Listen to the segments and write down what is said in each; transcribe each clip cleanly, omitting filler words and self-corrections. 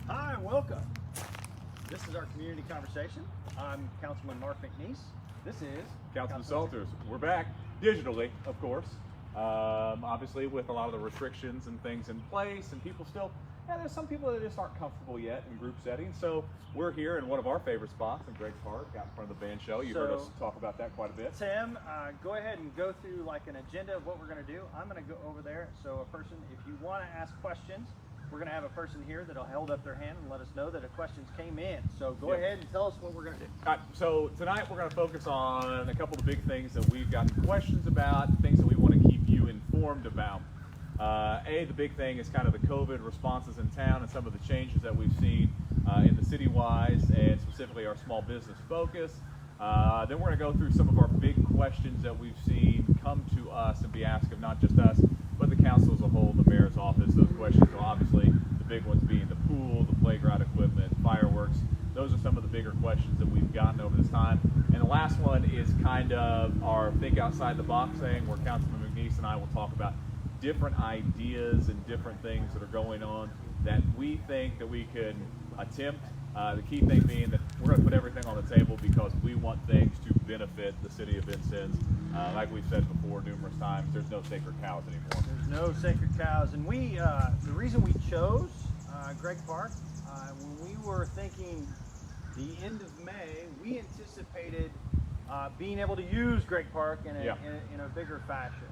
Hi, welcome. This is our community conversation. I'm Councilman Mark McNeese. This is Councilman Salters. We're back digitally, of course. Obviously, with a lot of the restrictions and things in place, and people still, there's some people that just aren't comfortable yet in group settings. So we're here in one of our favorite spots in Gregg Park, out in front of the band show. You heard us talk about that quite a bit. Tim, go ahead and go through like an agenda of what we're going to do. I'm going to go over there. So a person, if you want to ask questions, we're going to have a person here that'll hold up their hand and let us know that the questions came in. So go ahead and tell us what we're going to do. So tonight we're going to focus on a couple of big things that we've gotten questions about, things that we want to keep you informed about. The big thing is kind of the COVID responses in town and some of the changes that we've seen in the city-wise and specifically our small business focus. Then we're going to go through some of our big questions that we've seen come to us and be asked of not just us, but the council as a whole, the mayor's office. Those questions are obviously the big ones being the pool, the playground equipment, fireworks. Those are some of the bigger questions that we've gotten over this time. And the last one is kind of our think outside the box thing, where Councilman McNeese and I will talk about different ideas and different things that are going on that we think that we can attempt. The key thing being that we're going to put everything on the table because we want things to benefit the city of Vincennes. Like we've said before numerous times, there's no sacred cows anymore. There's no sacred cows. And we, the reason we chose Gregg Park, when we were thinking the end of May, we anticipated being able to use Gregg Park in a bigger fashion.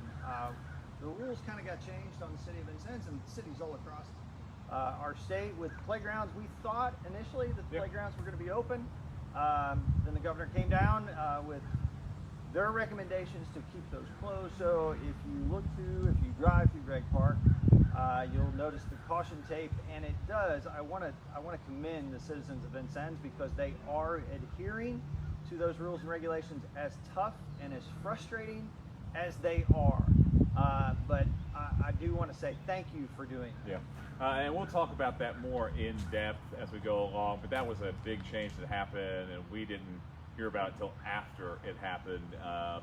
The rules kind of got changed on the city of Vincennes and cities all across our state with playgrounds. We thought initially that the playgrounds were going to be open. Then the governor came down with their recommendations to keep those closed. So if you drive through Gregg Park, you'll notice the caution tape, and it does. I want to commend the citizens of Vincennes because they are adhering to those rules and regulations, as tough and as frustrating as they are. But I do want to say thank you for doing that. And we'll talk about that more in depth as we go along, but that was a big change that happened, and we didn't hear about it until after it happened.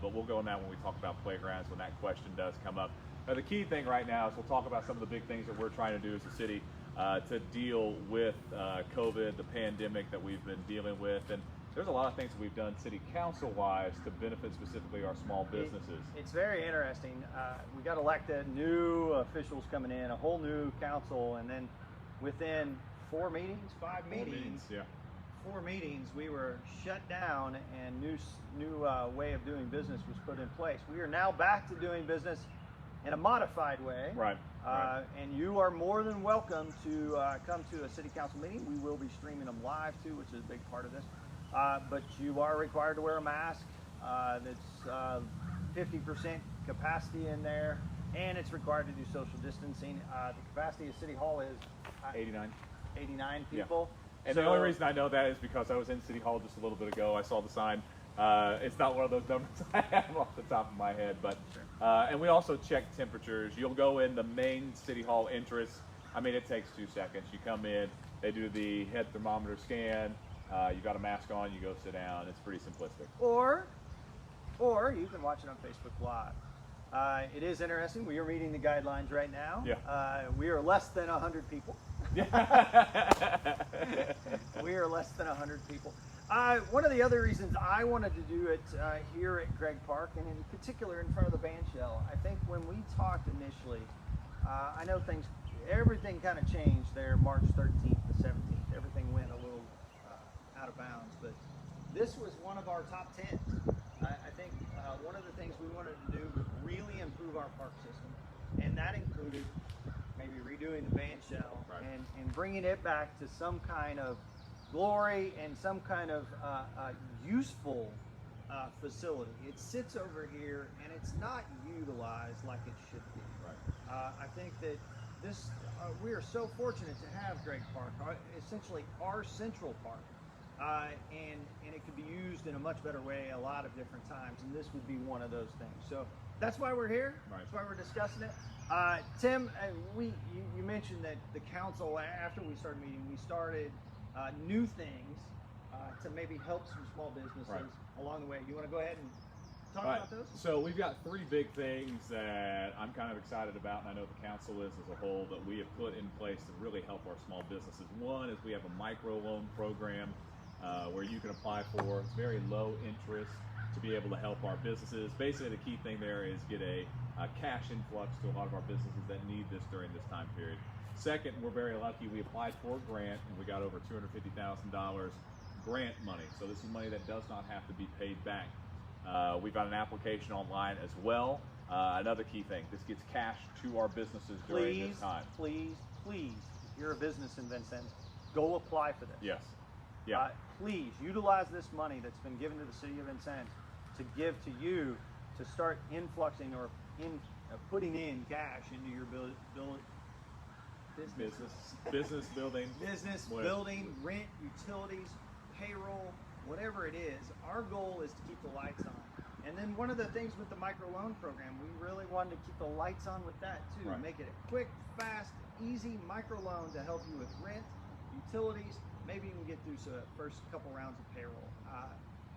But we'll go on that when we talk about playgrounds, when that question does come up. The key thing right now is we'll talk about some of the big things that we're trying to do as a city to deal with COVID, the pandemic that we've been dealing with. And there's a lot of things that we've done city council-wise to benefit specifically our small businesses. It's very interesting. We got elected, new officials coming in, a whole new council, and then within 4 meetings, 5 meetings, 4 meetings, we were shut down, and new way of doing business was put in place. We are now back to doing business in a modified way. Right. And you are more than welcome to come to a city council meeting. We will be streaming them live too, which is a big part of this. But you are required to wear a mask. That's 50% capacity in there, and it's required to do social distancing. The capacity of City Hall is 89 people. And the only reason I know that is because I was in City Hall just a little bit ago. I saw the sign. It's not one of those numbers I have off the top of my head, but and we also check temperatures. You'll go in the main City Hall entrance. I mean, it takes 2 seconds. You come in, they do the head thermometer scan. You got a mask on, you go sit down. It's pretty simplistic. Or you can watch it on Facebook Live. It is interesting. We are meeting the guidelines right now. We are less than 100 people. We are less than 100 people. One of the other reasons I wanted to do it here at Gregg Park, and in particular in front of the band shell, I think when we talked initially, I know everything kind of changed there March 13th to 17th. Everything went a little out of bounds, but this was one of our top 10. I think one of the things we wanted to do was really improve our park system, and that included maybe redoing the band shell and bringing it back to some kind of glory and some kind of useful facility. It sits over here and it's not utilized like it should be. I think that this we are so fortunate to have Gregg Park, essentially our central park. And it could be used in a much better way a lot of different times, and this would be one of those things. So that's why we're here. That's why we're discussing it. Tim, you mentioned that the council, after we started meeting, we started new things to maybe help some small businesses along the way. You want to go ahead and talk Right. about those? So we've got three big things that I'm kind of excited about, and I know the council is as a whole, that we have put in place to really help our small businesses. One is we have a micro loan program where you can apply for. It's very low interest to be able to help our businesses. Basically, the key thing there is get a cash influx to a lot of our businesses that need this during this time period. Second, we're very lucky. We applied for a grant, and we got over $250,000 grant money. So this is money that does not have to be paid back. We've got an application online as well. Another key thing, this gets cash to our businesses during this time. Please, if you're a business in Vincennes, go apply for this. Yes. Yeah. Please utilize this money that's been given to the city of Vincennes to give to you to start influxing or putting in cash into your Business building. business, What? building, rent, utilities, payroll, whatever it is. Our goal is to keep the lights on. And then one of the things with the microloan program, we really wanted to keep the lights on with that too. Right. Make it a quick, fast, easy microloan to help you with rent, utilities, maybe even get through the first couple rounds of payroll.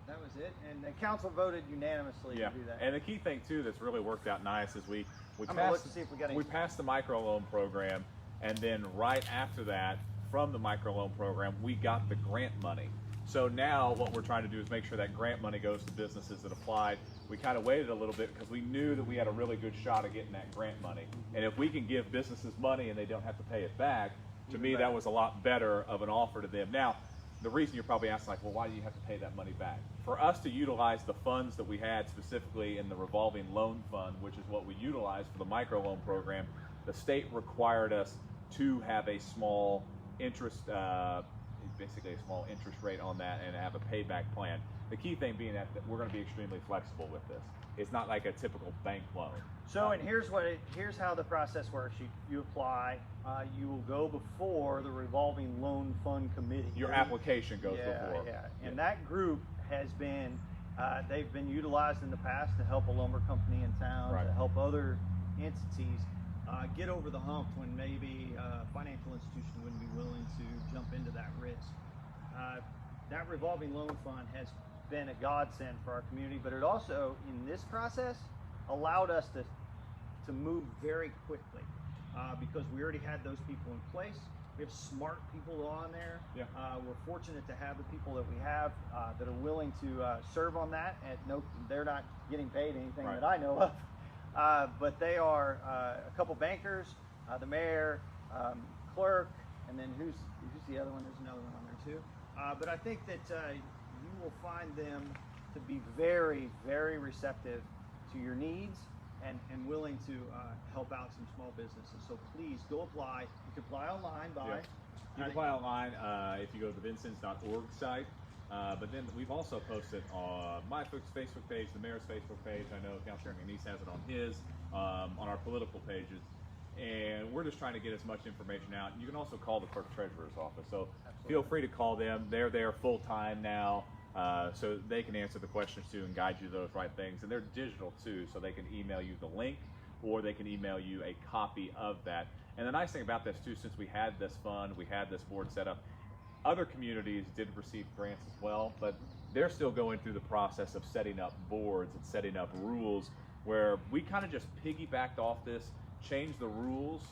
That was it. And the council voted unanimously Yeah. to do that. And the key thing too that's really worked out nice is we I'm gonna look to see if we got any. passed the microloan program, and then right after that, from the microloan program, we got the grant money. So now what we're trying to do is make sure that grant money goes to businesses that applied. We kind of waited a little bit because we knew that we had a really good shot of getting that grant money. And if we can give businesses money and they don't have to pay it back, to Even me better. that was a lot better of an offer to them. Now, the reason you're probably asking, like, well, why do you have to pay that money back? For us to utilize the funds that we had specifically in the revolving loan fund, which is what we utilized for the microloan program, the state required us to have a small interest, basically a small interest rate on that and have a payback plan. The key thing being that we're going to be extremely flexible with this. It's not like a typical bank loan. So, and here's how the process works. You apply. You will go before the revolving loan fund committee. Your application goes before. Yeah, and that group has been, they've been utilized in the past to help a lumber company in town, Right. to help other entities get over the hump when maybe a financial institution wouldn't be willing to jump into that risk. That revolving loan fund has been a godsend for our community, but it also, in this process, allowed us to move very quickly because we already had those people in place. We have smart people on there. Yeah. We're fortunate to have the people that we have that are willing to serve on that. They're not getting paid anything Right. that I know of, but they are a couple bankers, the mayor, clerk, and then who's the other one? There's another one on there too. But I think that you will find them to be very, very receptive to your needs and willing to help out some small businesses. So please go apply. You can apply online by. Yeah. You can apply online if you go to the vincennes.org site. But then we've also posted on my Facebook page, the mayor's Facebook page. I know Councilor McNeese has it on his, on our political pages. And we're just trying to get as much information out. You can also call the clerk treasurer's office. So feel free to call them. They're there full time now. So they can answer the questions too and guide you to those right things. And they're digital too, so they can email you the link or they can email you a copy of that. And the nice thing about this too, since we had this fund, we had this board set up, other communities did receive grants as well, but they're still going through the process of setting up boards and setting up rules where we kind of just piggybacked off this, changed the rules,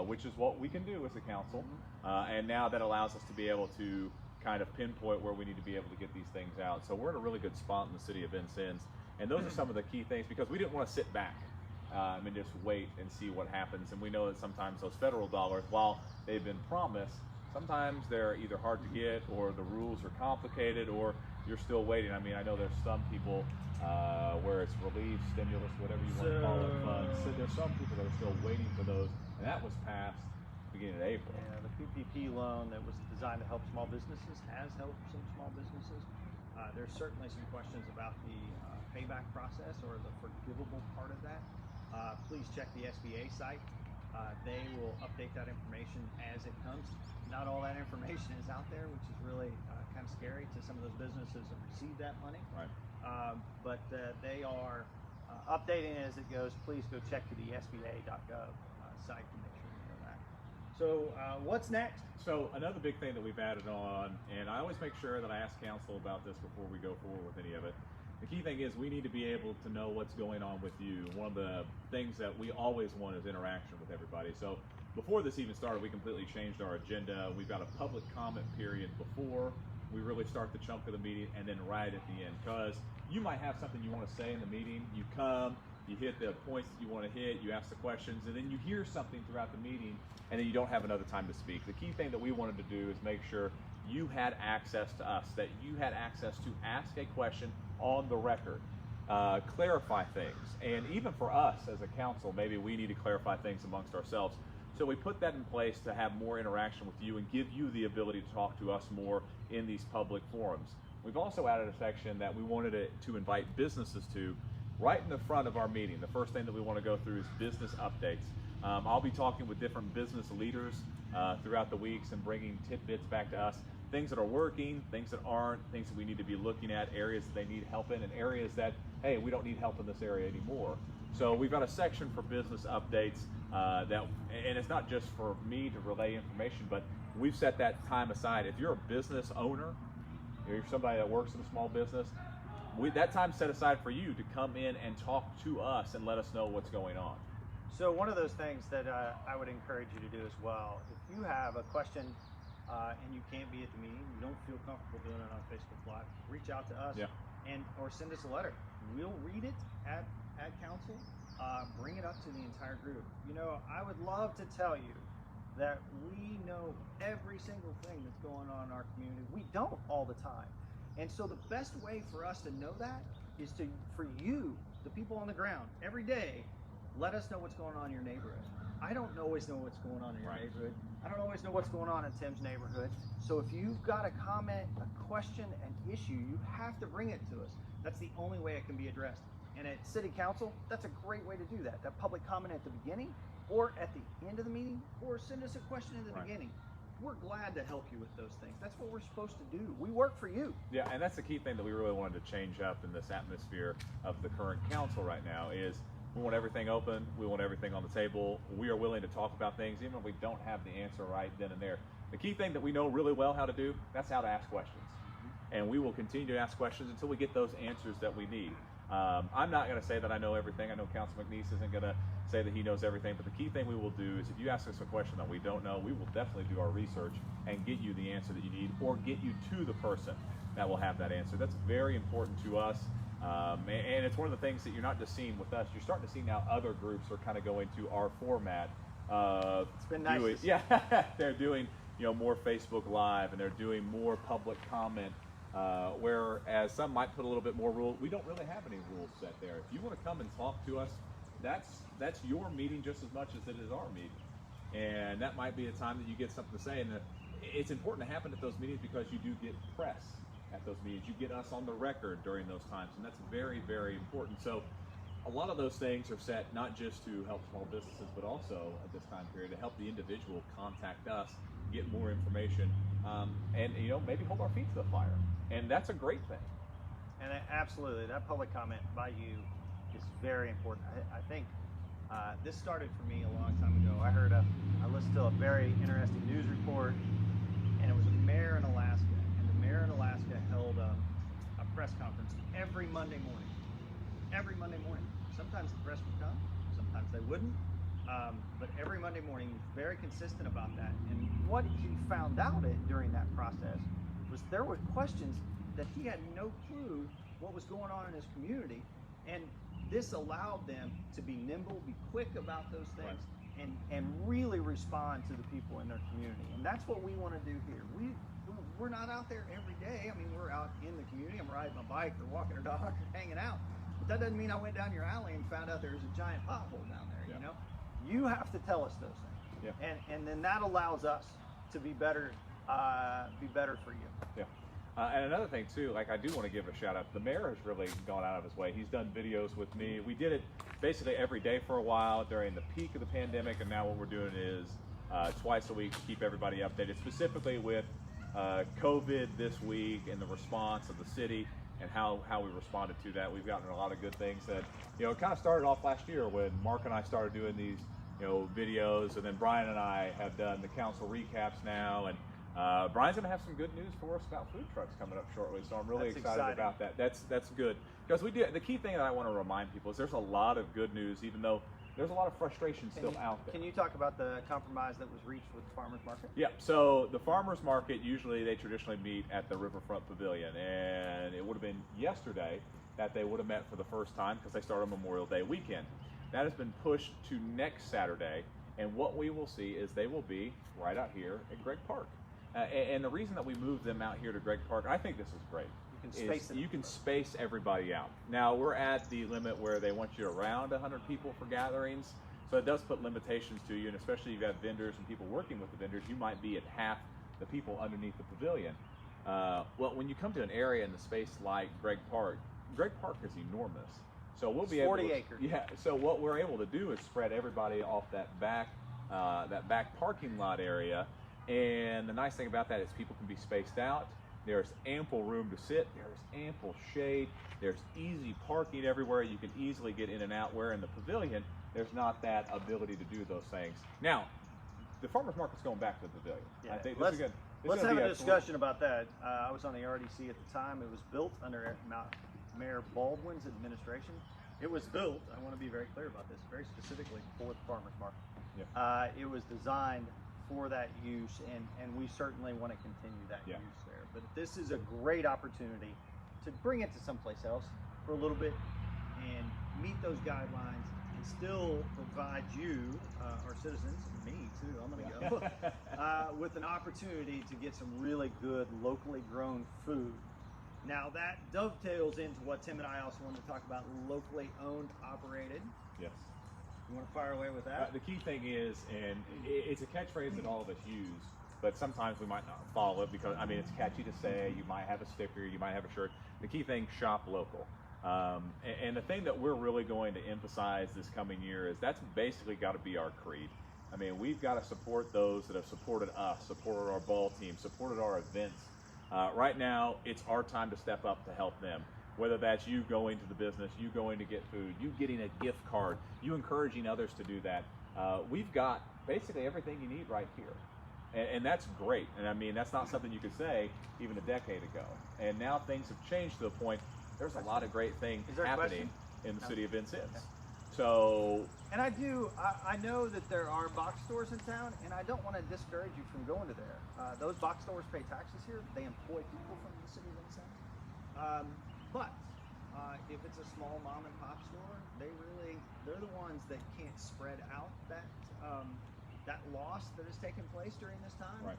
which is what we can do as a council. And now that allows us to be able to kind of pinpoint where we need to be able to get these things out. So we're in a really good spot in the city of Vincennes. And those are some of the key things because we didn't want to sit back and just wait and see what happens. And we know that sometimes those federal dollars, while they've been promised, sometimes they're either hard to get or the rules are complicated or you're still waiting. I mean, I know there's some people where it's relief, stimulus, whatever you want to call it, funds. So there's some people that are still waiting for those. And that was passed beginning of April. Yeah, the PPP loan that was designed to help small businesses has helped some small businesses. There's certainly some questions about the payback process or the forgivable part of that. Please check the SBA site. They will update that information as it comes. Not all that information is out there, which is really kind of scary to some of those businesses that receive that money. Right. But they are updating it as it goes. Please go check to the SBA.gov site to make sure you know that. So what's next? So another big thing that we've added on, and I always make sure that I ask council about this before we go forward with any of it, The key thing is we need to be able to know what's going on with you. One of the things that we always want is interaction with everybody. So before this even started, we completely changed our agenda. We've got a public comment period before we really start the chunk of the meeting, and then right at the end, because you might have something you want to say in the meeting. You come, you hit the points that you want to hit, you ask the questions, and then you hear something throughout the meeting, and then you don't have another time to speak. The key thing that we wanted to do is make sure you had access to us, that you had access to ask a question on the record, clarify things, and even for us as a council, maybe we need to clarify things amongst ourselves. So we put that in place to have more interaction with you and give you the ability to talk to us more in these public forums. We've also added a section that we wanted to invite businesses to right in the front of our meeting. The first thing that we want to go through is business updates. I'll be talking with different business leaders throughout the weeks and bringing tidbits back to us. Things that are working, things that aren't, things that we need to be looking at, areas that they need help in, and areas that, hey, we don't need help in this area anymore. So we've got a section for business updates and it's not just for me to relay information, but we've set that time aside. If you're a business owner, you're somebody that works in a small business, that time's set aside for you to come in and talk to us and let us know what's going on. So one of those things that I would encourage you to do as well, if you have a question and you can't be at the meeting, you don't feel comfortable doing it on Facebook Live, reach out to us or send us a letter. We'll read it at council, bring it up to the entire group. You know, I would love to tell you that we know every single thing that's going on in our community. We don't all the time. And so the best way for us to know that is for you, the people on the ground, every day, let us know what's going on in your neighborhood. I don't always know what's going on in your neighborhood. I don't always know what's going on in Tim's neighborhood. So if you've got a comment, a question, an issue, you have to bring it to us. That's the only way it can be addressed. And at City Council, that's a great way to do that. That public comment at the beginning or at the end of the meeting, or send us a question in the beginning. We're glad to help you with those things. That's what we're supposed to do. We work for you. Yeah, and that's the key thing that we really wanted to change up in this atmosphere of the current council right now is we want everything open. We want everything on the table. We are willing to talk about things, even if we don't have the answer right then and there. The key thing that we know really well how to do, that's how to ask questions. And we will continue to ask questions until we get those answers that we need. I'm not going to say that I know everything. I know Councilman McNeese isn't going to say that he knows everything, but the key thing we will do is if you ask us a question that we don't know, we will definitely do our research and get you the answer that you need or get you to the person that will have that answer. That's very important to us. And it's one of the things that you're not just seeing with us, you're starting to see now other groups are kind of going to our format. It's been nice. They're doing more Facebook Live and they're doing more public comment. Whereas some might put a little bit more rule. We don't really have any rules set there. If you want to come and talk to us, that's your meeting just as much as it is our meeting. And that might be a time that you get something to say. And it's important to happen at those meetings because you do get press at those meetings. You get us on the record during those times, and that's very, very important. So a lot of those things are set not just to help small businesses, but also at this time period to help the individual contact us, get more information, and maybe hold our feet to the fire. And that's a great thing. And absolutely, that public comment by you is very important. I think this started for me a long time ago. I listened to a very interesting news report, and it was a mayor in Alaska. And the mayor in Alaska held a press conference every Monday morning. Every Monday morning. Sometimes the press would come, sometimes they wouldn't. But every Monday morning, he was very consistent about that. And what he found out during that process was there were questions that he had no clue what was going on in his community. And this allowed them to be nimble, be quick about those things, and really respond to the people in their community. And that's what we want to do here. We're not out there every day. I mean, we're out in the community. I'm riding my bike or walking a dog or hanging out. But that doesn't mean I went down your alley and found out there was a giant pothole down there, You have to tell us those things. Yeah. And then that allows us to be better for you. Yeah. And another thing too, I do want to give a shout out. The mayor has really gone out of his way. He's done videos with me. We did it basically every day for a while during the peak of the pandemic, and now what we're doing is twice a week to keep everybody updated, specifically with COVID this week and the response of the city and how we responded to that. We've gotten a lot of good things that, it kind of started off last year when Mark and I started doing these, videos, and then Brian and I have done the council recaps now, and Brian's going to have some good news for us about food trucks coming up shortly, so I'm really excited about that. That's good. Because we do. The key thing that I want to remind people is there's a lot of good news, even though there's a lot of frustration still out there. Can you talk about the compromise that was reached with the farmers market? Yeah, so the farmers market, usually they traditionally meet at the Riverfront Pavilion, and it would have been yesterday that they would have met for the first time because they start on Memorial Day weekend. That has been pushed to next Saturday, and what we will see is they will be right out here at Gregg Park. And the reason that we moved them out here to Gregg Park, and I think this is great, you can space everybody out. Now we're at the limit where they want you around 100 people for gatherings, so it does put limitations to you, and especially if you have vendors and people working with the vendors, you might be at half the people underneath the pavilion. Well, when you come to an area in the space like Gregg Park is enormous. So we'll be 40 acres. Yeah. So what we're able to do is spread everybody off that back parking lot area, and the nice thing about that is people can be spaced out. There's ample room to sit. There's ample shade. There's easy parking everywhere. You can easily get in and out. Where in the pavilion, there's not that ability to do those things. Now, the farmers market's going back to the pavilion. Yeah. I think Let's have a discussion about that. I was on the RDC at the time. It was built under Mayor Baldwin's administration. It was built, I want to be very clear about this, very specifically for the farmers market. Yeah. It was designed for that use, and we certainly want to continue that Yeah. use there. But this is a great opportunity to bring it to someplace else for a little bit and meet those guidelines and still provide you, our citizens, and me too, I'm going to go, with an opportunity to get some really good locally grown food. Now that dovetails into what Tim and I also wanted to talk about, locally owned, operated. Yes. You want to fire away with that? The key thing is, and it's a catchphrase that all of us use, but sometimes we might not follow it because, I mean, it's catchy to say. You might have a sticker, you might have a shirt. The key thing, shop local. And the thing that we're really going to emphasize this coming year is that's basically got to be our creed. I mean, we've got to support those that have supported us, supported our ball team, supported our events. Right now, it's our time to step up to help them. Whether that's you going to the business, you going to get food, you getting a gift card, you encouraging others to do that. We've got basically everything you need right here. And that's great. And I mean, that's not something you could say even a decade ago. And now things have changed to the point, there's a lot of great things happening in the city of Vincennes. Okay. So, and I know that there are box stores in town, and I don't want to discourage you from going to there. Those box stores pay taxes here. They employ people from the city of Vincennes. But if it's a small mom and pop store, they're the ones that can't spread out that loss that has taken place during this time. right.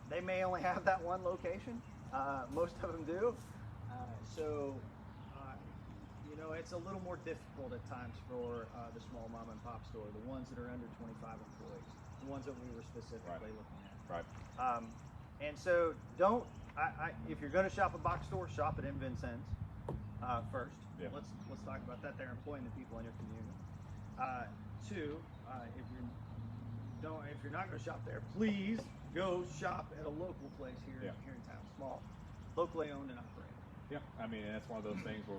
They may only have that one location. Most of them do. So you know, it's a little more difficult at times for the small mom and pop store, the ones that are under 25 employees, the ones that we were specifically looking at. Right. And so don't, if you're going to shop a box store, shop at Vincennes first. Yeah. Let's talk about that. They're employing the people in your community. Two, if you're not going to shop there, please go shop at a local place here in town, small, locally owned and operated. Yeah, I mean, and that's one of those things where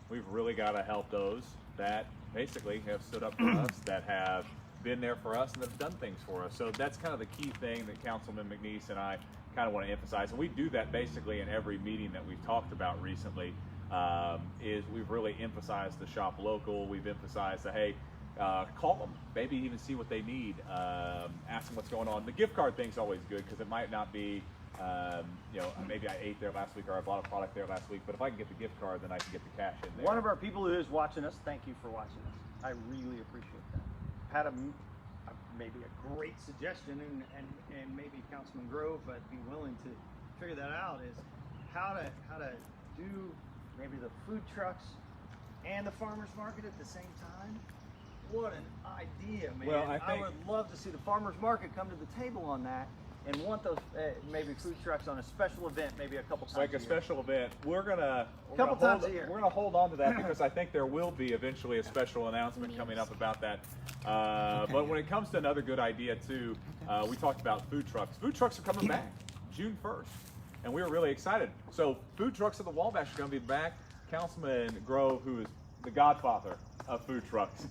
we've really got to help those that basically have stood up for us, that have been there for us, and that have done things for us. So that's kind of the key thing that Councilman McNeese and I kind of want to emphasize. And we do that basically in every meeting that we've talked about recently, is we've really emphasized the shop local. We've emphasized the, hey, call them, maybe even see what they need, ask them what's going on. The gift card thing's always good because it might not be, you know, maybe I ate there last week or I bought a product there last week, but if I can get the gift card, then I can get the cash in there. One of our people who is watching us, thank you for watching us. I really appreciate that. Had maybe a great suggestion, and maybe Councilman Grove would be willing to figure that out, is how to do maybe the food trucks and the farmers market at the same time. What an idea, man. Well, I would love to see the farmers market come to the table on that and want those maybe food trucks on a special event, maybe a couple times like a year. special event. We're gonna times a year. We're gonna hold on to that because I think there will be eventually a special announcement coming up about that. But when it comes to another good idea too, we talked about food trucks. Food trucks are coming back June 1st, and we were really excited. So food trucks at the Wabash are gonna be back. Councilman Grove, who is the godfather of food trucks,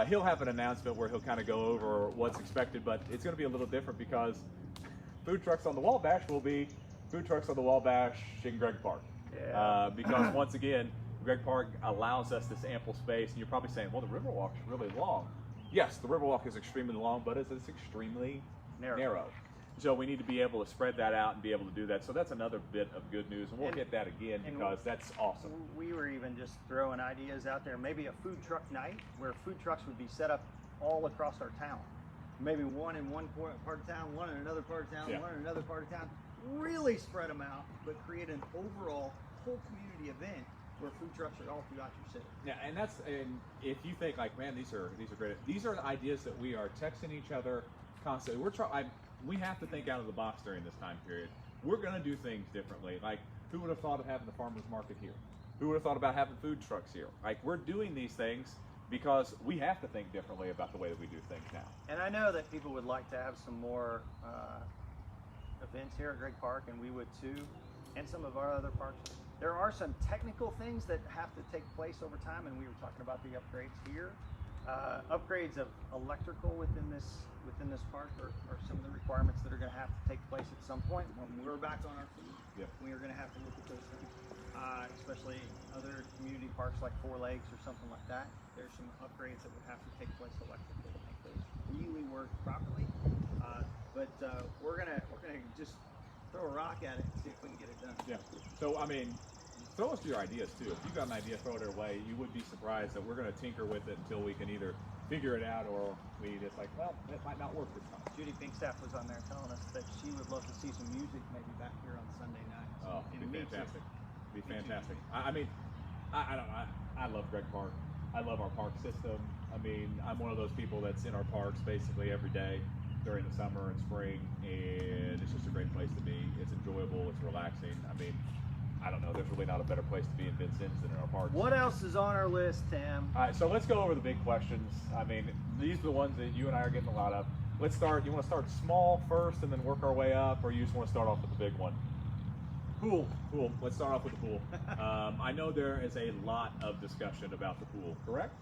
he'll have an announcement where he'll kind of go over what's expected, but it's going to be a little different because food trucks on the Wabash will be food trucks on the Wabash in Gregg Park. Yeah. Because once again, Greg Park allows us this ample space, and you're probably saying, well, the Riverwalk is really long. Yes, the Riverwalk is extremely long, but it's extremely narrow. So we need to be able to spread that out and be able to do that. So that's another bit of good news, and we'll hit that again because that's awesome. We were even just throwing ideas out there. Maybe a food truck night where food trucks would be set up all across our town. Maybe one in one part of town, one in another part of town, one in another part of town. Really spread them out, but create an overall whole community event where food trucks are all throughout your city. Yeah, and if you think like, man, these are great. These are the ideas that we are texting each other constantly. We have to think out of the box during this time period. We're going to do things differently. Like, who would have thought of having the farmers market here? Who would have thought about having food trucks here? Like, we're doing these things because we have to think differently about the way that we do things now. And I know that people would like to have some more events here at Greg Park, and we would too, and some of our other parks. There are some technical things that have to take place over time, and we were talking about the upgrades here. Upgrades of electrical within this park are some of the requirements that are going to have to take place at some point when we're back on our feet. Yep. We are going to have to look at those things, especially other community parks like Four Lakes or something like that. There's some upgrades that would have to take place electrically to make those really work properly. But we're gonna just throw a rock at it and see if we can get it done. Yeah. So I mean, throw us your ideas too. If you've got an idea, throw it our way. You would be surprised that we're going to tinker with it until we can either figure it out or we just like, well, it might not work this time. Judy Pinkstaff was on there telling us that she would love to see some music maybe back here on Sunday nights. Oh, it'd be fantastic. It'd be fantastic. I mean, I love Greg Park. I love our park system. I mean, I'm one of those people that's in our parks basically every day during the summer and spring, and it's just a great place to be. It's enjoyable. It's relaxing. I mean, I don't know. There's really not a better place to be in Vincennes than in our parks. What else is on our list, Tim? All right, so let's go over the big questions. I mean, these are the ones that you and I are getting a lot of. Let's start. You want to start small first and then work our way up, or you just want to start off with the big one? Pool. Let's start off with the pool. I know there is a lot of discussion about the pool, correct?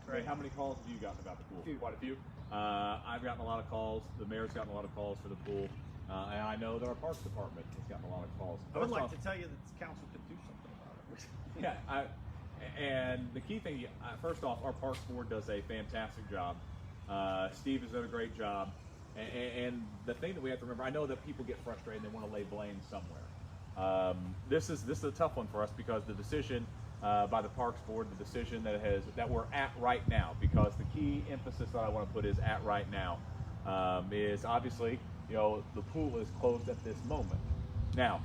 Right. How many calls have you gotten about the pool? Quite a few. I've gotten a lot of calls. The mayor's gotten a lot of calls for the pool. And I know that our parks department has gotten a lot of calls. I would like to tell you that the council could do something about it. Yeah, and the key thing, first off, our parks board does a fantastic job. Steve has done a great job. And the thing that we have to remember, I know that people get frustrated and they want to lay blame somewhere. This is a tough one for us because the decision by the Parks Board, the decision that we're at right now, because the key emphasis that I want to put is at right now, is obviously, the pool is closed at this moment. Now,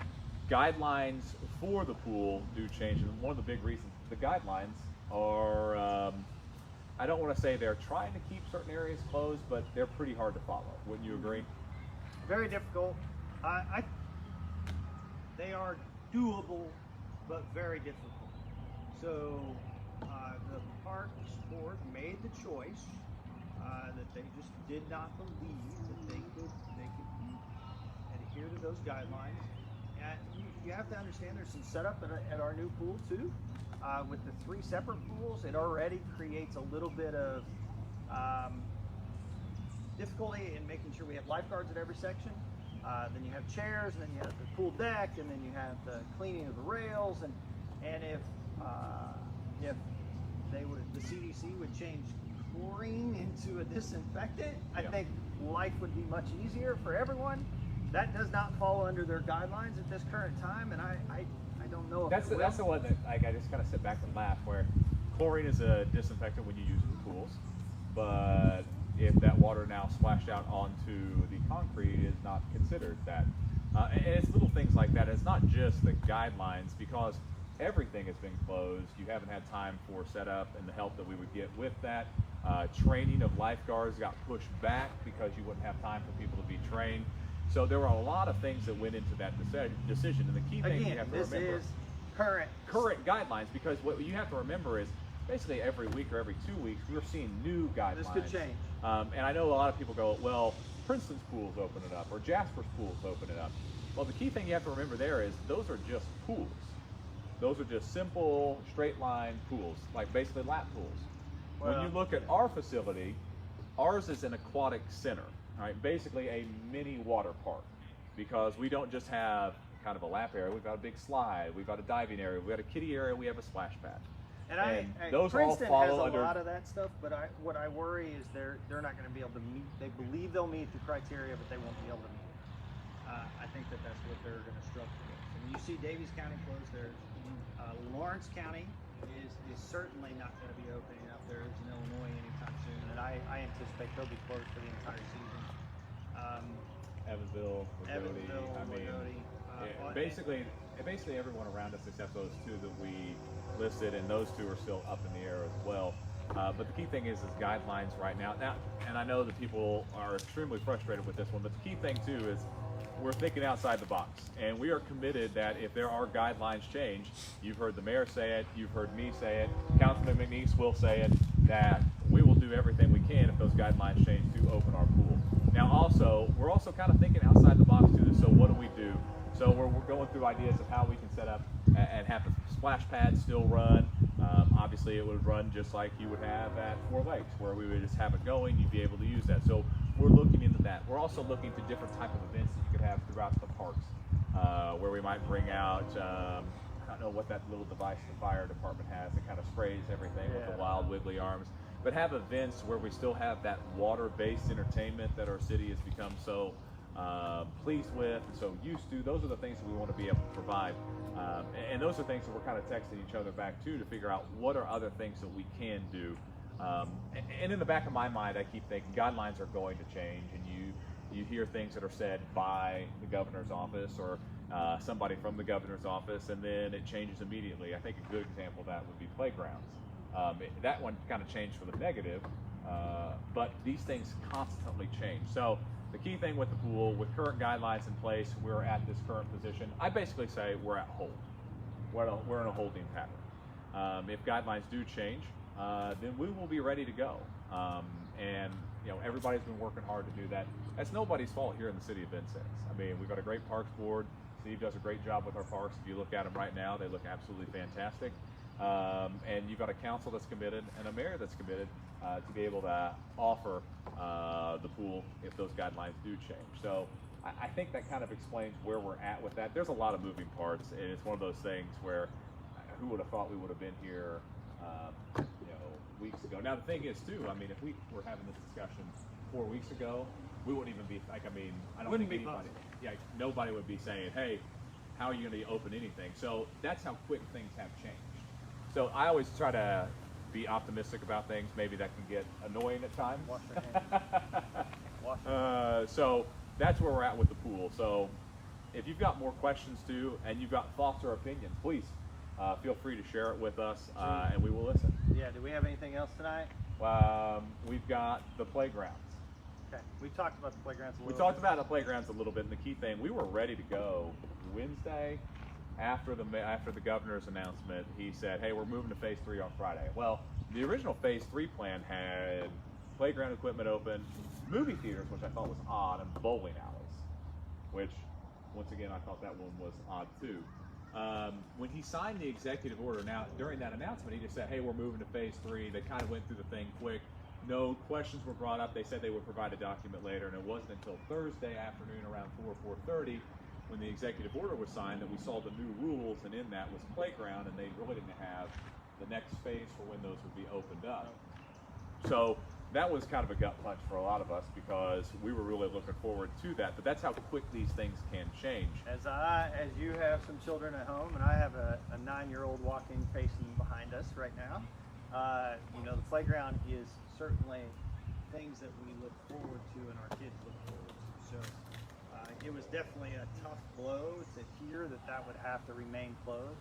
guidelines for the pool do change, and one of the big reasons the guidelines are, I don't want to say they're trying to keep certain areas closed, but they're pretty hard to follow. Wouldn't you agree? Very difficult. They are doable, but very difficult. So the Parks Board made the choice that they just did not believe that they could adhere to those guidelines. And you have to understand there's some setup at our new pool too. With the 3 separate pools, it already creates a little bit of difficulty in making sure we have lifeguards at every section. Then you have chairs, and then you have the pool deck, and then you have the cleaning of the rails, and if the CDC would change chlorine into a disinfectant, I think life would be much easier for everyone. That does not fall under their guidelines at this current time, and I don't know if that's the one that I just kind of sit back and laugh. Where chlorine is a disinfectant when you use it in pools, but if that water now splashed out onto the concrete is not considered that. And it's little things like that. It's not just the guidelines, because everything has been closed. You haven't had time for setup and the help that we would get with that. Training of lifeguards got pushed back because you wouldn't have time for people to be trained. So there were a lot of things that went into that decision. And the key thing you have to remember is current guidelines, because what you have to remember is basically every week or every 2 weeks we're seeing new guidelines. This could change. And I know a lot of people go, well, Princeton's pools open it up, or Jasper's pools open it up. Well, the key thing you have to remember there is those are just pools. Those are just simple, straight line pools, like basically lap pools. When you look at our facility, ours is an aquatic center, right? Basically a mini water park, because we don't just have kind of a lap area. We've got a big slide. We've got a diving area. We've got a kiddie area. We have a splash pad. And those Princeton all has follow a under. lot of that stuff, but what I worry is they're not going to be able to meet. They believe they'll meet the criteria, but they won't be able to meet it. I think that's what they're going to struggle with. And you see Davies County closed there. Lawrence County is certainly not going to be opening up theirs in Illinois anytime soon, and I anticipate they'll be closed for the entire season. Evansville, Lagodi. I mean, Lagodi, basically everyone around us except those two that we listed, and those two are still up in the air as well. But the key thing is guidelines right now. And I know that people are extremely frustrated with this one, but the key thing too is we're thinking outside the box, and we are committed that if there are guidelines change, you've heard the mayor say it, you've heard me say it, Councilman McNeese will say it, that we will do everything we can if those guidelines change to open our pool. Now we're also kind of thinking outside the box too, so what do we do? So we're going through ideas of how we can set up and have the splash pad still run. Obviously it would run just like you would have at Four Lakes, where we would just have it going, you'd be able to use that. So we're looking into that. We're also looking to different type of events that you could have throughout the parks, where we might bring out, I don't know what that little device the fire department has that kind of sprays everything with the wild wiggly arms, but have events where we still have that water-based entertainment that our city has become so pleased with and so used to. Those are the things that we want to be able to provide, and those are things that we're kind of texting each other back to figure out what are other things that we can do. And in the back of my mind, I keep thinking guidelines are going to change, and you hear things that are said by the governor's office or somebody from the governor's office, and then it changes immediately. I think a good example of that would be playgrounds. That one kind of changed for the negative, but these things constantly change. So the key thing with the pool, with current guidelines in place, we're at this current position. I basically say we're at hold. We're in a holding pattern. If guidelines do change, then we will be ready to go. And everybody's been working hard to do that. That's nobody's fault here in the city of Vincennes. I mean, we've got a great parks board. Steve does a great job with our parks. If you look at them right now, they look absolutely fantastic. And you've got a council that's committed and a mayor that's committed to be able to offer the pool if those guidelines do change. So I think that kind of explains where we're at with that. There's a lot of moving parts, and it's one of those things where who would have thought we would have been here weeks ago. Now the thing is too, I mean, if we were having this discussion 4 weeks ago, we wouldn't even be like, I don't think anybody, nobody would be saying, hey, how are you going to open anything? So that's how quick things have changed. So I always try to be optimistic about things. Maybe that can get annoying at times. Wash your hands. So that's where we're at with the pool. So if you've got more questions too, and you've got thoughts or opinions, please feel free to share it with us, and we will listen. Yeah, do we have anything else tonight? We've got the playgrounds. Okay, we talked about the playgrounds a little bit. We talked about the playgrounds a little bit, and the key thing, we were ready to go Wednesday after the governor's announcement. He said, hey, we're moving to phase 3 on Friday. Well, the original phase 3 plan had playground equipment open, movie theaters, which I thought was odd, and bowling alleys, which, once again, I thought that one was odd too. When he signed the executive order, now during that announcement, he just said, hey, we're moving to phase 3. They kind of went through the thing quick. No questions were brought up. They said they would provide a document later, and it wasn't until Thursday afternoon around 4:30 when the executive order was signed that we saw the new rules, and in that was playground, and they really didn't have the next phase for when those would be opened up. So that was kind of a gut punch for a lot of us because we were really looking forward to that. But that's how quick these things can change. As you have some children at home, and I have a 9-year-old walking, facing behind us right now. The playground is certainly things that we look forward to and our kids look forward to. So it was definitely a tough blow to hear that would have to remain closed.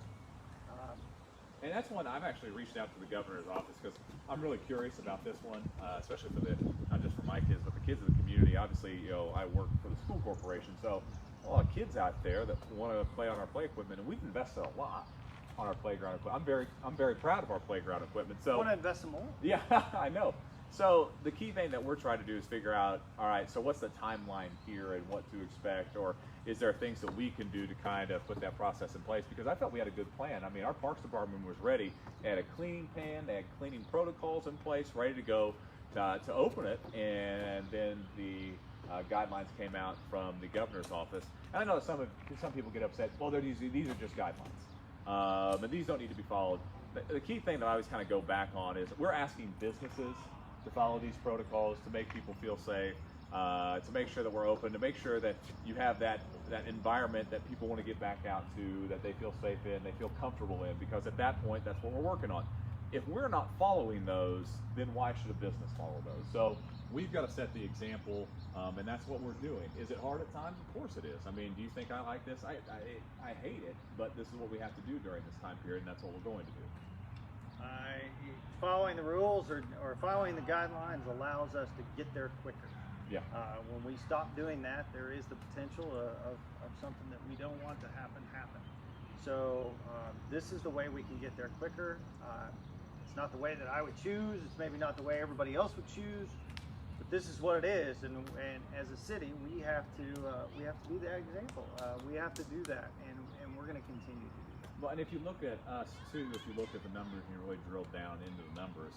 And that's one I've actually reached out to the governor's office because I'm really curious about this one, especially for not just for my kids, but the kids of the community. Obviously, I work for the school corporation, so a lot of kids out there that want to play on our play equipment, and we've invested a lot on our playground equipment. I'm very proud of our playground equipment. So I want to invest some more. Yeah, I know. So the key thing that we're trying to do is figure out, all right, so what's the timeline here and what to expect, or is there things that we can do to kind of put that process in place? Because I felt we had a good plan. I mean, our parks department was ready. They had a cleaning pan, they had cleaning protocols in place, ready to go to open it, and then the guidelines came out from the governor's office. And I know some people get upset. Well, these are just guidelines, and these don't need to be followed. The key thing that I always kind of go back on is we're asking businesses to follow these protocols to make people feel safe, to make sure that we're open, to make sure that you have that environment that people want to get back out to, that they feel safe in, they feel comfortable in, because at that point, that's what we're working on. If we're not following those, then why should a business follow those? So we've got to set the example, and that's what we're doing. Is it hard at times? Of course it is. I mean, do you think I like this? I hate it, but this is what we have to do during this time period, and that's what we're going to do. Following the rules or following the guidelines allows us to get there quicker. Yeah. When we stop doing that, there is the potential of something that we don't want to happen. So this is the way we can get there quicker. It's not the way that I would choose. It's maybe not the way everybody else would choose, but this is what it is. And as a city, we have to be that example. We have to do that, and we're going to continue to do that. Well, and if you look at us too, if you look at the numbers and you really drill down into the numbers,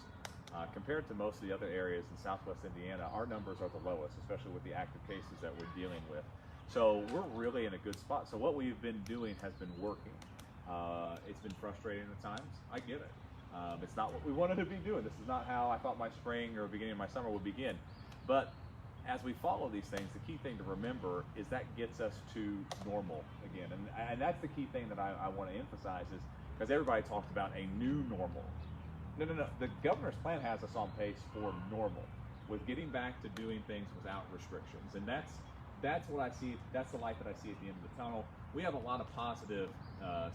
compared to most of the other areas in Southwest Indiana, our numbers are the lowest, especially with the active cases that we're dealing with. So we're really in a good spot. So what we've been doing has been working. It's been frustrating at times. I get it. It's not what we wanted to be doing. This is not how I thought my spring or beginning of my summer would begin. But as we follow these things, the key thing to remember is that gets us to normal again. And that's the key thing that I want to emphasize is because everybody talks about a new normal. No. The governor's plan has us on pace for normal, with getting back to doing things without restrictions. And that's what I see. That's the light that I see at the end of the tunnel. We have a lot of positive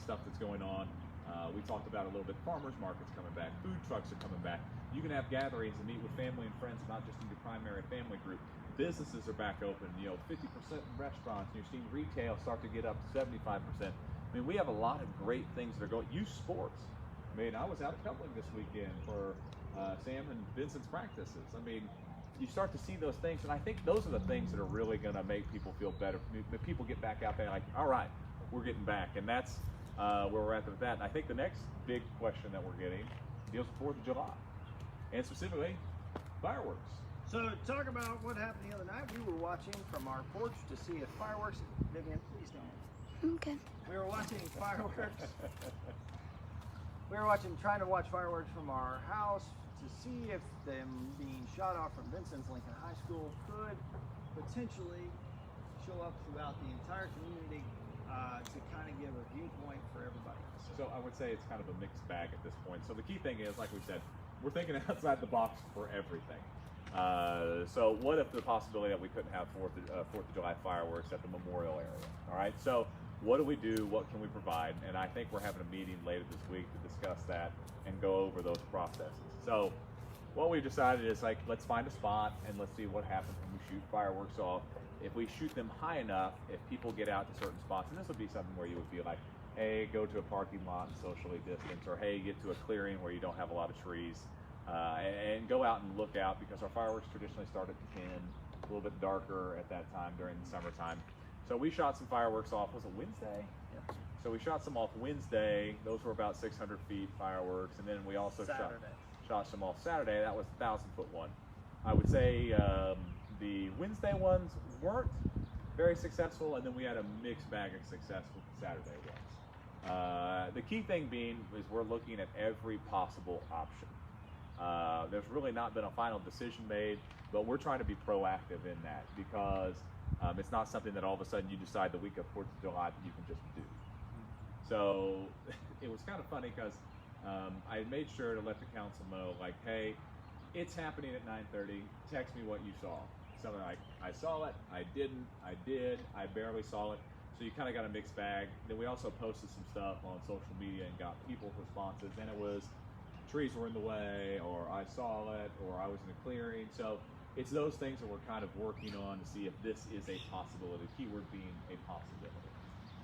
stuff that's going on. We talked about a little bit. Farmers markets coming back. Food trucks are coming back. You can have gatherings and meet with family and friends, not just in your primary family group. Businesses are back open. 50% in restaurants. And you're seeing retail start to get up to 75%. I mean, we have a lot of great things that are going. Youth sports. I mean, I was out coupling this weekend for Sam and Vincent's practices. I mean, you start to see those things, and I think those are the things that are really going to make people feel better. People get back out there like, all right, we're getting back, and that's where we're at with that. And I think the next big question that we're getting deals with 4th of July, and specifically fireworks. So talk about what happened the other night. We were watching from our porch to see if fireworks. Vivian, please don't. Okay. We were watching fireworks. Trying to watch fireworks from our house to see if them being shot off from Vincent's Lincoln High School could potentially show up throughout the entire community to kind of give a viewpoint for everybody. So I would say it's kind of a mixed bag at this point. So the key thing is, like we said, we're thinking outside the box for everything. So what if the possibility that we couldn't have 4th of July fireworks at the memorial area? All right. So what do we do? What can we provide? And I think we're having a meeting later this week to discuss that and go over those processes. So what we've decided is let's find a spot and let's see what happens when we shoot fireworks off. If we shoot them high enough, if people get out to certain spots, and this would be something where you would be like, hey, go to a parking lot and socially distance, or hey, get to a clearing where you don't have a lot of trees, and go out and look out, because our fireworks traditionally start at 10, a little bit darker at that time during the summertime. So we shot some fireworks off, was it Wednesday? Yep. So we shot some off Wednesday. Those were about 600 feet fireworks, and then we also shot some off Saturday. That was the 1,000-foot one. I would say the Wednesday ones weren't very successful, and then we had a mixed bag of success with the Saturday ones. The key thing being is we're looking at every possible option. There's really not been a final decision made, but we're trying to be proactive in that, because it's not something that all of a sudden you decide the week of 4th of July that you can just do. So it was kind of funny because I made sure to let the council know, hey, it's happening at 9:30. Text me what you saw. Something like, I saw it, I didn't, I did, I barely saw it. So you kind of got a mixed bag. Then we also posted some stuff on social media and got people's responses. And it was, trees were in the way, or I saw it, or I was in a clearing. So it's those things that we're kind of working on to see if this is a possibility, keyword being a possibility.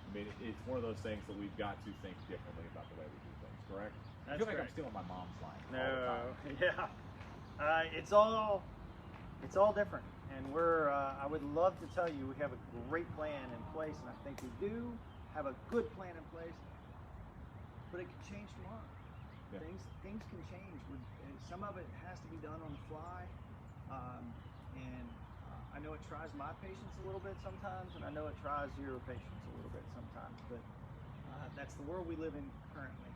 I mean, it's one of those things that we've got to think differently about the way we do things, correct? I feel like I'm stealing my mom's line all the time. Yeah. It's all different. And I would love to tell you we have a great plan in place, and I think we do have a good plan in place, but it can change tomorrow. Yeah. Things can change. Some of it has to be done on the fly, and I know it tries my patience a little bit sometimes, and I know it tries your patience a little bit sometimes, but that's the world we live in currently.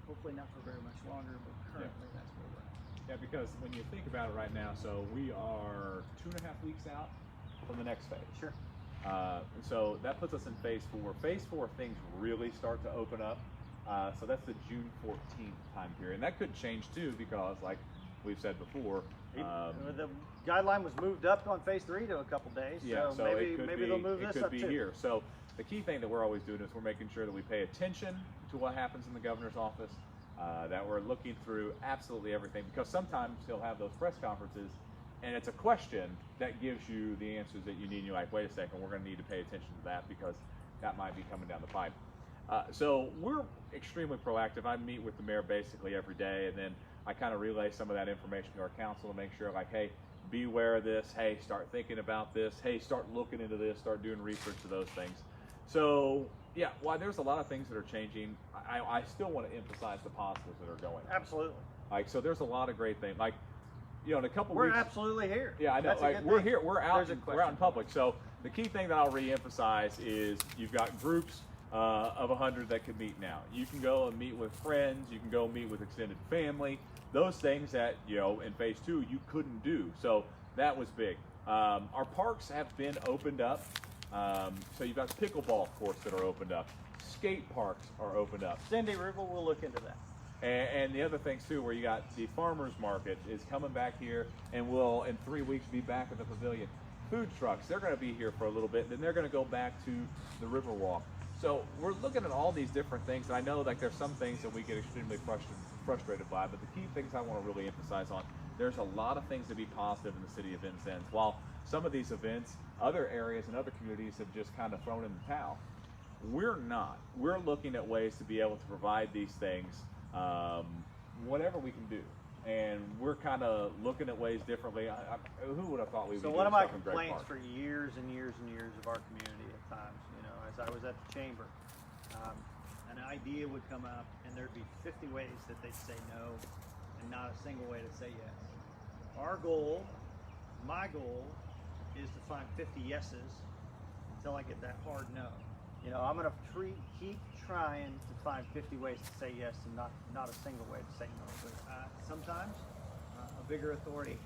Hopefully not for very much longer, but currently that's where we're at. Yeah, because when you think about it right now, so we are 2.5 weeks out from the next phase. Sure. And so that puts us in phase 4. Phase 4, things really start to open up. So that's the June 14th time period. And that could change too, because like we've said before, The guideline was moved up on phase 3 to a couple days, so maybe they'll move this up too. Here. So the key thing that we're always doing is we're making sure that we pay attention to what happens in the governor's office, that we're looking through absolutely everything, because sometimes he'll have those press conferences and it's a question that gives you the answers that you need, and you're like, wait a second, we're going to need to pay attention to that because that might be coming down the pipe. So we're extremely proactive. I meet with the mayor basically every day, and then I kind of relay some of that information to our council to make sure, like, hey, be aware of this. Hey, start thinking about this. Hey, start looking into this. Start doing research to those things. So, yeah, while there's a lot of things that are changing, I still want to emphasize the positives that are going. Absolutely. Like, so there's a lot of great things. Like, you know, in a couple we're weeks. We're absolutely here. Yeah, I know. That's like, we're here. We're out in public. Point. So the key thing that I'll re-emphasize is you've got groups of 100 that can meet now. You can go and meet with friends. You can go meet with extended family. Those things that, you know, in phase 2 you couldn't do. So that was big. Our parks have been opened up. So you've got pickleball courts that are opened up. Skate parks are opened up. Cindy River will look into that. And the other things too, where you got the farmers market is coming back here, and will in 3 weeks be back at the pavilion. Food trucks, they're going to be here for a little bit, then they're going to go back to the Riverwalk. So we're looking at all these different things, and I know like there's some things that we get extremely frustrated by, but the key things I want to really emphasize on, there's a lot of things to be positive in the city of Vincennes. While some of these events, other areas and other communities have just kind of thrown in the towel, we're not. We're looking at ways to be able to provide these things, whatever we can do. And we're kind of looking at ways differently. Who would have thought we would? So one of my complaints for years and years and years of our community at times, you know, as I was at the chamber, an idea would come up and there'd be 50 ways that they'd say no and not a single way to say yes. Our goal, my goal, is to find 50 yeses until I get that hard no. You know, I'm going to keep trying to find 50 ways to say yes and not a single way to say no. But sometimes a bigger authority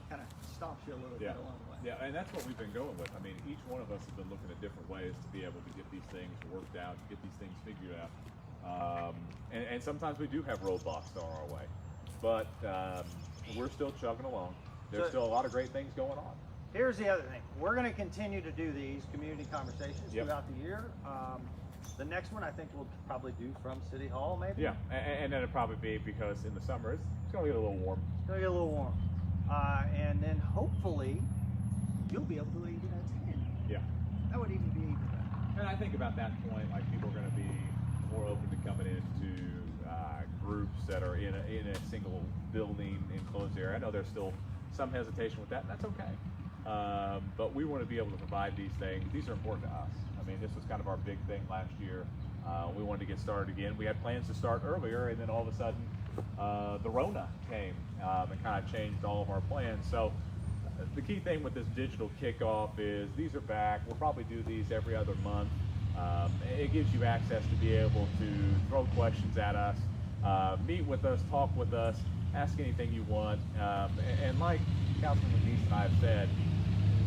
kind of stomps you a little bit along the way. Yeah, and that's what we've been going with. I mean, each one of us has been looking at different ways to be able to get these things worked out, to get these things figured out. And sometimes we do have roadblocks thrown our way. But we're still chugging along. There's still a lot of great things going on. Here's the other thing. We're going to continue to do these community conversations throughout the year. The next one I think we'll probably do from City Hall, maybe. Yeah, and then it'll probably be because in the summer it's going to get a little warm. It's going to get a little warm. And then hopefully you'll be able to even attend. Yeah. That would even be even better. And I think about that point, like people are going to be more open to coming into groups that are in a single building, enclosed area. I know there's still some hesitation with that, and that's okay. But we want to be able to provide these things. These are important to us. I mean, this was kind of our big thing last year. We wanted to get started again. We had plans to start earlier, and then all of a sudden, the Rona came and kind of changed all of our plans. So the key thing with this digital kickoff is these are back. We'll probably do these every other month. It gives you access to be able to throw questions at us, meet with us, talk with us, ask anything you want. And like Councilman McNeese and I have said,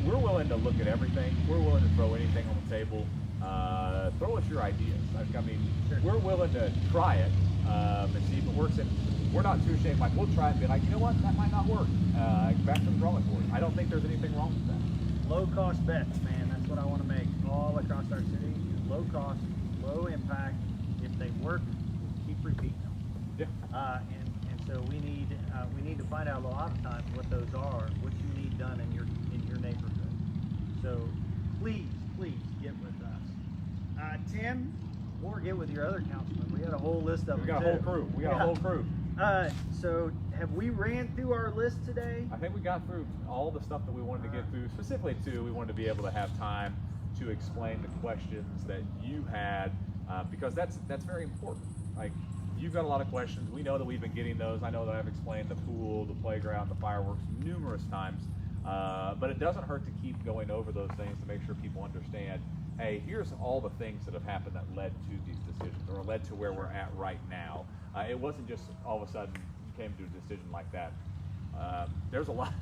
we're willing to look at everything. We're willing to throw anything on the table. Throw us your ideas. I mean, we're willing to try it and see if it works. And we're not too ashamed. Like, we'll try it and be like, you know what, that might not work. Back to the drawing board. I don't think there's anything wrong with that. Low cost bets, man. That's what I want to make all across our city. Low cost, low impact. If they work, keep repeating them. Yeah. And so we need to find out a lot of times what those are, what you need done in your neighborhood. So please get with us. Tim, or get with your other councilman. We got a whole list of them. We got a whole crew. We got a whole crew. So have we ran through our list today? I think we got through all the stuff that we wanted to get through. Specifically, too, we wanted to be able to have time to explain the questions that you had, because that's very important. Like, you've got a lot of questions. We know that we've been getting those. I know that I've explained the pool, the playground, the fireworks numerous times. But it doesn't hurt to keep going over those things to make sure people understand, hey, here's all the things that have happened that led to these decisions or led to where we're at right now. It wasn't just all of a sudden you came to a decision like that. There's a lot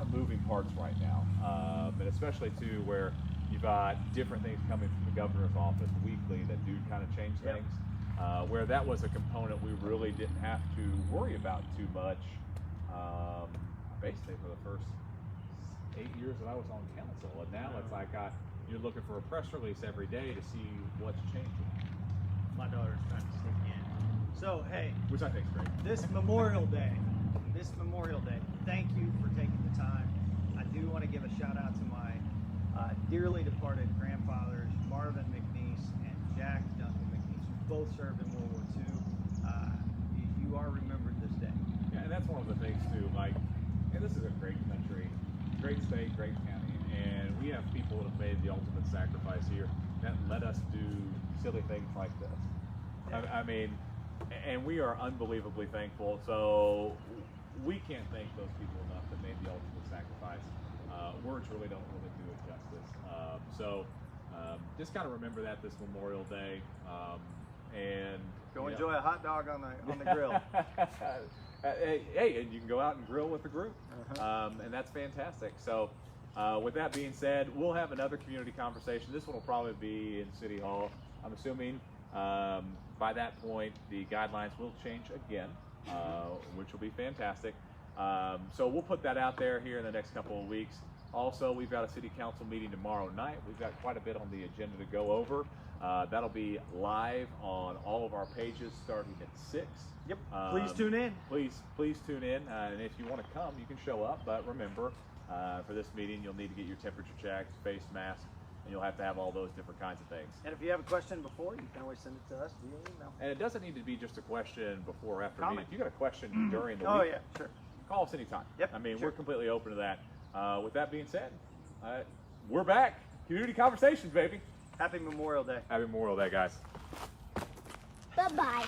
of moving parts right now, and especially too where you've got different things coming from the governor's office weekly that do kind of change Yep. things. Where that was a component we really didn't have to worry about too much. Basically for the first 8 years that I was on council, and now it's like you're looking for a press release every day to see what's changing, My daughter's trying to sneak in. So, hey, which I think is great. this Memorial Day, thank you for taking the time. I do want to give a shout out to my dearly departed grandfathers, Marvin McNeese and Jack Duncan McNeese, who both served in World War II. You are remembered this day. Yeah, and that's one of the things too, Mike. And this is a great country, great state, great county, and we have people that have made the ultimate sacrifice here that let us do silly things like this. I mean, and we are unbelievably thankful. So we can't thank those people enough that made the ultimate sacrifice. Words really don't do it justice. Just kind of remember that this Memorial Day, and Go you enjoy know. a hot dog on the grill. Hey, and you can go out and grill with the group, and that's fantastic. So, with that being said, we'll have another community conversation. This one will probably be in City Hall. I'm assuming by that point the guidelines will change again, which will be fantastic. So we'll put that out there here in the next couple of weeks. Also, we've got a city council meeting tomorrow night. We've got quite a bit on the agenda to go over. That'll be live on all of our pages starting at 6. Yep. Please tune in. Please tune in, and if you want to come, you can show up. But remember, for this meeting, you'll need to get your temperature checked, face mask, and you'll have to have all those different kinds of things. And if you have a question before, you can always send it to us via email. And it doesn't need to be just a question before or after Comment. meeting. If you got a question during the Oh week, yeah, sure. call us anytime. Yep, I mean, sure. we're completely open to that. With that being said, we're back. Community conversations, baby. Happy Memorial Day. Happy Memorial Day, guys. Bye-bye.